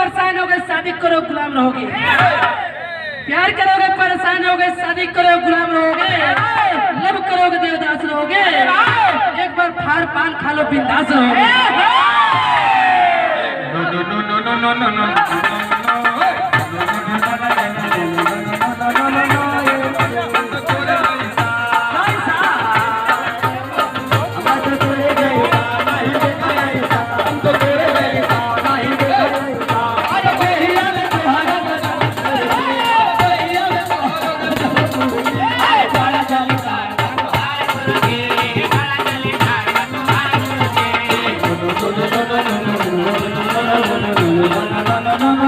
परेशान हो गए शादी करो गुलाम रहोगे, प्यार करोगे परेशान होगे शादी करो गुलाम रहोगे, लब करोगे देवदास रहोगे, एक बार फार पान खा लो बिंदास रहोगे। No, no, no, no, no, no, no, no, no, no, no, no, no, no, no, no, no,